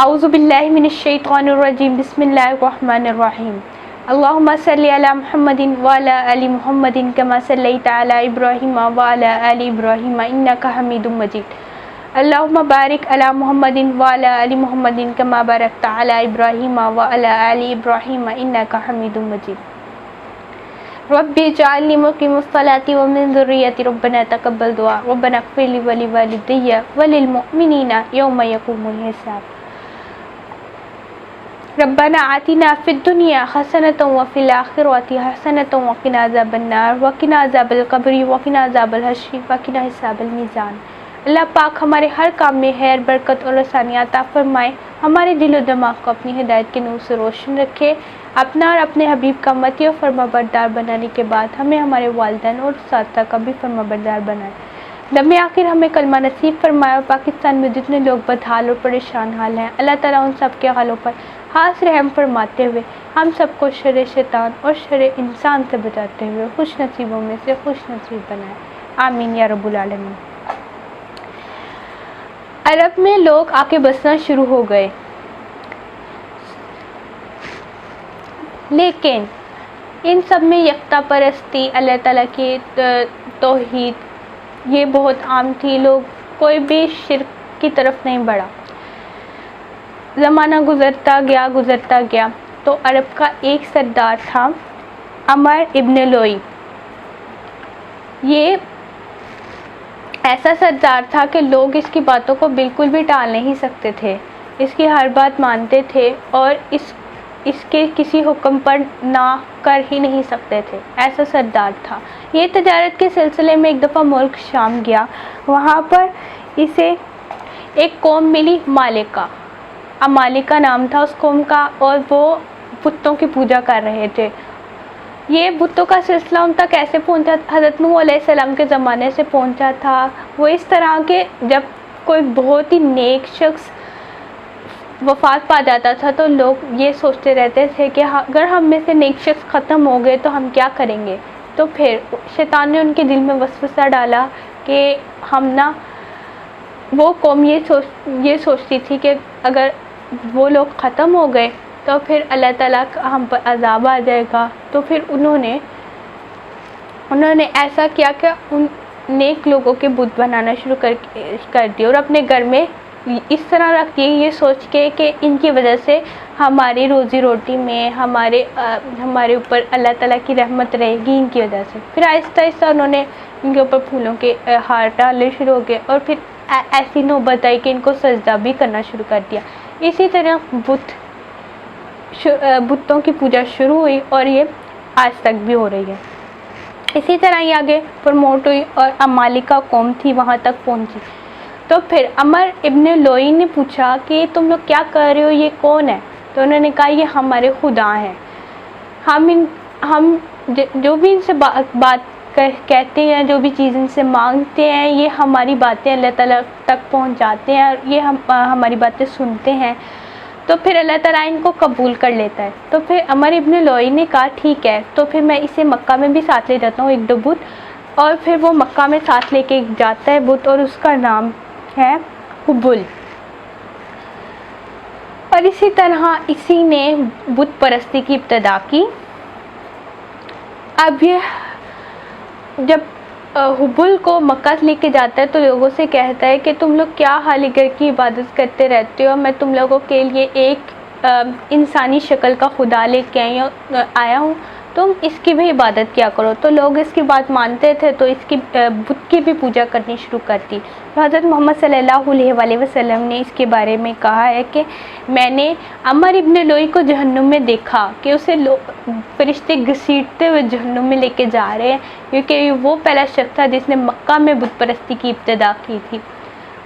اعوذ باللہ من الشیطان الرجیم بسم اللہ الرحمن الرحیم اللہم صلی علی محمد وعلی آل محمد کما صلیت علی ابراہیم وعلی آل ابراہیم انک حمید مجید اللہم بارک علی محمد وعلی آل محمد کما بارکت علی ابراہیم وعلی آل ابراہیم انک حمید مجید رب اجعلنی مقیم الصلاۃ ومن ذریتی ربنا تقبل دعاء ربنا اغفر لی ولوالدی وللمؤمنین یوم یقوم الحساب ربنا آتنا فی الدنیا حسنۃ وفی الآخرۃ حسنۃ وقنا عذاب النار وقنا عذاب القبر وقنا عذاب الحشر وقنا حساب المیزان۔ اللہ پاک ہمارے ہر کام میں خیر، برکت اور آسانی عطا فرمائے، ہمارے دل و دماغ کو اپنی ہدایت کے نور سے روشن رکھے، اپنا اور اپنے حبیب کا امتی اور فرما بردار بنانے کے بعد ہمیں ہمارے والدین اور اساتذہ کا بھی فرما بردار بنائے۔ دم آخر ہمیں کلمہ نصیب فرمایا اور پاکستان میں جتنے لوگ بدحال اور پریشان حال ہیں اللہ تعالیٰ ان سب کے حالوں پر خاص رحم فرماتے ہوئے ہم سب کو شر شیطان اور شر انسان سے بچاتے ہوئے خوش نصیبوں میں سے خوش نصیب بنائے، آمین یا رب العالمین۔ عرب میں لوگ آ کے بسنا شروع ہو گئے، لیکن ان سب میں یکتا پرستی، اللہ تعالیٰ کی توحید یہ بہت عام تھی، لوگ کوئی بھی شرک کی طرف نہیں بڑھا۔ زمانہ گزرتا گیا تو عرب کا ایک سردار تھا عمر ابن لوئی۔ یہ ایسا سردار تھا کہ لوگ اس کی باتوں کو بالکل بھی ٹال نہیں سکتے تھے، اس کی ہر بات مانتے تھے اور اس کے کسی حکم پر نہ کر ہی نہیں سکتے تھے، ایسا سردار تھا۔ یہ تجارت کے سلسلے میں ایک دفعہ ملک شام گیا، وہاں پر اسے ایک قوم ملی مالکہ نام تھا اس قوم کا، اور وہ بتوں کی پوجا کر رہے تھے۔ یہ بتوں کا سلسلہ ان تک کیسے پہنچا؟ حضرت نوح علیہ السلام کے زمانے سے پہنچا تھا۔ وہ اس طرح کہ جب کوئی بہت ہی نیک شخص وفات پا جاتا تھا تو لوگ یہ سوچتے رہتے تھے کہ اگر ہم میں سے نیک شخص ختم ہو گئے تو ہم کیا کریں گے؟ تو پھر شیطان نے ان کے دل میں وسوسہ ڈالا کہ وہ قوم یہ سوچتی تھی کہ اگر وہ لوگ ختم ہو گئے تو پھر اللہ تعالیٰ کا ہم پر عذاب آ جائے گا۔ تو پھر انہوں نے ایسا کیا کہ ان نیک لوگوں کے بت بنانا شروع کر دیے اور اپنے گھر میں اس طرح رکھ دیے، یہ سوچ کے کہ ان کی وجہ سے ہماری روزی روٹی میں ہمارے اوپر اللہ تعالیٰ کی رحمت رہے گی ان کی وجہ سے۔ پھر آہستہ آہستہ انہوں نے ان کے اوپر پھولوں کے ہار ڈالنے شروع ہو گئے اور پھر ایسی نوبت آئی کہ ان کو سجدہ بھی کرنا شروع کر دیا۔ اسی طرح بتوں کی پوجا شروع ہوئی اور یہ آج تک بھی ہو رہی ہے۔ اسی طرح یہ آگے پروموٹ ہوئی اور امالیکا قوم تھی وہاں تک پہنچی۔ تو پھر عمر ابن لوئی نے پوچھا کہ تم لوگ کیا کر رہے ہو، یہ کون ہے؟ تو انہوں نے کہا یہ ہمارے خدا ہیں، ہم جو بھی ان سے بات کہتے ہیں، جو بھی چیز ان سے مانگتے ہیں، یہ ہماری باتیں اللہ تعالیٰ تک پہنچاتے ہیں اور یہ ہماری باتیں سنتے ہیں، تو پھر اللہ تعالیٰ ان کو قبول کر لیتا ہے۔ تو پھر عمر ابن لوئی نے کہا ٹھیک ہے، تو پھر میں اسے مکہ میں بھی ساتھ لے جاتا ہوں ایک دو بت، اور پھر وہ مکہ میں ساتھ لے کے جاتا ہے بت اور اس کا نام ہے حبل۔ اور اسی طرح اسی نے بت پرستی کی ابتدا کی۔ اب یہ جب حبل کو مکہ لے کے جاتا ہے تو لوگوں سے کہتا ہے کہ تم لوگ کیا خالیگر کی عبادت کرتے رہتے ہو، میں تم لوگوں کے لیے ایک انسانی شکل کا خدا لے کے آیا ہوں، تم اس کی بھی عبادت کیا کرو۔ تو لوگ اس کی بات مانتے تھے تو اس کی بت کی بھی پوجا کرنی شروع کرتی۔ تو حضرت محمد صلی اللہ علیہ وسلم نے اس کے بارے میں کہا ہے کہ میں نے عمر ابن لوئی کو جہنم میں دیکھا کہ اسے فرشتے گھسیٹتے ہوئے جہنم میں لے کے جا رہے ہیں، کیونکہ وہ پہلا شخص تھا جس نے مکہ میں بت پرستی کی ابتدا کی تھی۔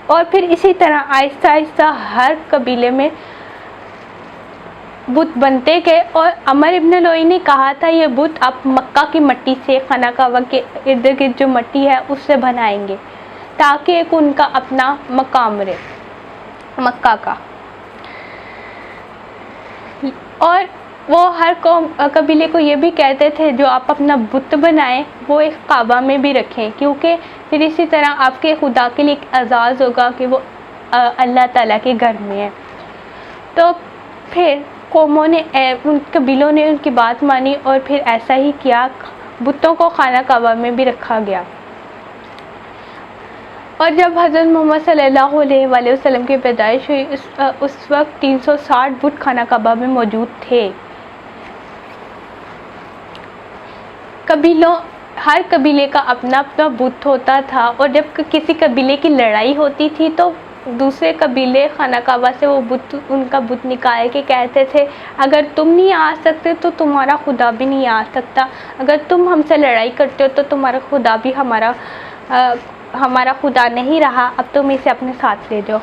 اور پھر اسی طرح آہستہ آہستہ ہر قبیلے میں بت بنتے گئے، اور عمر ابن لوئی نے کہا تھا یہ بت آپ مکہ کی مٹی سے، خانہ کعبہ کے ارد گرد جو مٹی ہے اس سے بنائیں گے تاکہ ایک ان کا اپنا مقام رہے مکہ کا۔ اور وہ ہر قبیلے کو یہ بھی کہتے تھے جو آپ اپنا بت بنائیں وہ ایک کعبہ میں بھی رکھیں، کیونکہ پھر اسی طرح آپ کے خدا کے لیے ایک اعزاز ہوگا کہ وہ اللہ تعالیٰ کے گھر میں ہے۔ تو پھر قوموں نے ان قبیلوں نے ان کی بات مانی اور پھر ایسا ہی کیا، بتوں کو خانہ کعبہ میں بھی رکھا گیا۔ اور جب حضرت محمد صلی اللہ علیہ وآلہ وسلم کی پیدائش ہوئی اس وقت 360 بت خانہ کعبہ میں موجود تھے۔ ہر قبیلے کا اپنا اپنا بت ہوتا تھا، اور جب کسی قبیلے کی لڑائی ہوتی تھی تو دوسرے قبیلے خانہ کعبہ سے ان کا بت نکال کے کہتے تھے اگر تم نہیں آ سکتے تو تمہارا خدا بھی نہیں آ سکتا، اگر تم ہم سے لڑائی کرتے ہو تو تمہارا خدا بھی ہمارا خدا نہیں رہا، اب تم اسے اپنے ساتھ لے جاؤ۔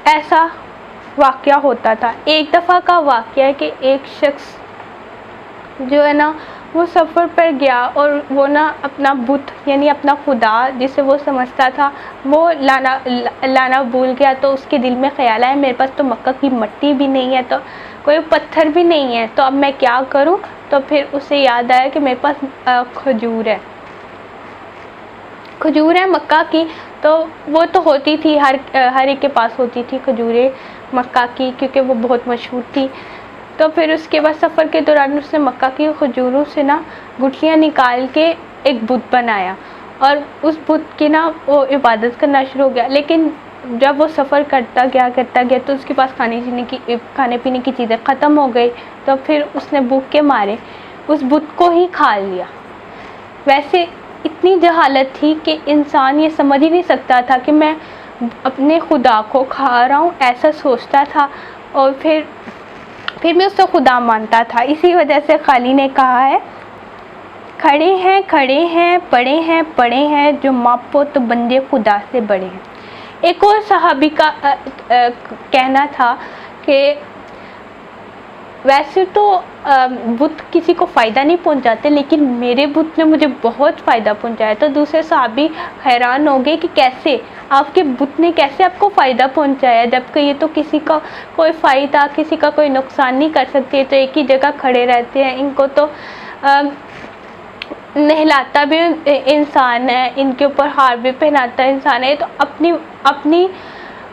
ایسا واقعہ ہوتا تھا۔ ایک دفعہ کا واقعہ ہے کہ ایک شخص جو ہے نا وہ سفر پر گیا اور وہ نا اپنا بت یعنی اپنا خدا جسے وہ سمجھتا تھا وہ لانا بھول گیا، تو اس کے دل میں خیال آیا میرے پاس تو مکہ کی مٹی بھی نہیں ہے، تو کوئی پتھر بھی نہیں ہے، تو اب میں کیا کروں؟ تو پھر اسے یاد آیا کہ میرے پاس کھجور ہے مکہ کی، تو وہ تو ہوتی تھی، ہر ایک کے پاس ہوتی تھی کھجوریں مکہ کی، کیونکہ وہ بہت مشہور تھی۔ تو پھر اس کے بعد سفر کے دوران اس نے مکہ کی کھجوروں سے نا گٹھلیاں نکال کے ایک بت بنایا، اور اس بت کی نا وہ عبادت کرنا شروع ہو گیا۔ لیکن جب وہ سفر کرتا گیا تو اس کے پاس کھانے پینے کی چیزیں ختم ہو گئی، تو پھر اس نے بھوک کے مارے اس بت کو ہی کھا لیا۔ ویسے اتنی جہالت تھی کہ انسان یہ سمجھ ہی نہیں سکتا تھا کہ میں اپنے خدا کو کھا رہا ہوں، ایسا سوچتا تھا، اور پھر میں اس کو خدا مانتا تھا۔ اسی وجہ سے خالی نے کہا ہے کھڑے ہیں پڑے ہیں جو ماپو تو بندے خدا سے بڑے ہیں۔ ایک اور صحابی کا کہنا تھا کہ ویسے تو بت کسی کو فائدہ نہیں پہنچاتے، لیکن میرے بت نے مجھے بہت فائدہ پہنچایا۔ تو دوسرے صحابی حیران ہو گئے کہ کیسے آپ کے بت نے کیسے آپ کو فائدہ پہنچایا، جبکہ یہ تو کسی کا کوئی فائدہ کسی کا کوئی نقصان نہیں کر سکتے، تو ایک ہی جگہ کھڑے رہتے ہیں، ان کو تو نہلاتا بھی انسان ہے، ان کے اوپر ہار بھی پہناتا انسان ہے، تو اپنی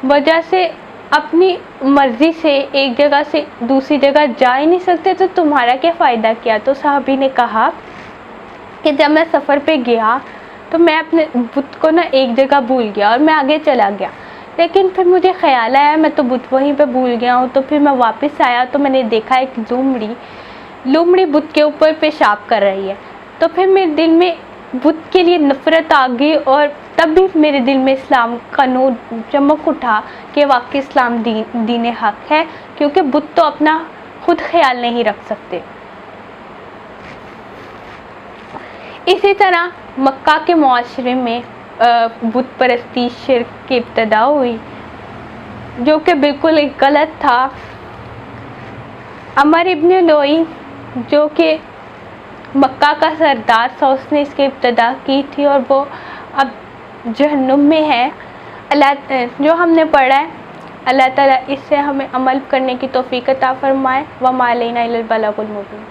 وجہ سے اپنی مرضی سے ایک جگہ سے دوسری جگہ جا ہی نہیں سکتے، تو تمہارا کیا فائدہ کیا؟ تو صحابی نے کہا کہ جب میں سفر پہ گیا تو میں اپنے بت کو نا ایک جگہ بھول گیا اور میں آگے چلا گیا، لیکن پھر مجھے خیال آیا میں تو بت وہیں پہ بھول گیا ہوں، تو پھر میں واپس آیا تو میں نے دیکھا ایک لومڑی بت کے اوپر پیشاب کر رہی ہے، تو پھر میرے دل میں بت کے لیے نفرت آ گئی، اور تب بھی میرے دل میں اسلام کا نور چمک اٹھا کہ واقعی اسلام دین حق ہے، کیونکہ بت تو اپنا خود خیال نہیں رکھ سکتے۔ اسی طرح مکہ کے معاشرے میں بت پرستی شرک کی ابتدا ہوئی، جو کہ بالکل ایک غلط تھا۔ عمر ابن لوئی جو کہ مکہ کا سردار تھا، اس نے اس کی ابتدا کی تھی، اور وہ اب جہنم میں ہے۔ جو ہم نے پڑھا ہے، اللہ تعالیٰ اس سے ہمیں عمل کرنے کی توفیق عطا فرمائے۔ وما علینا الا البلاغ المبین۔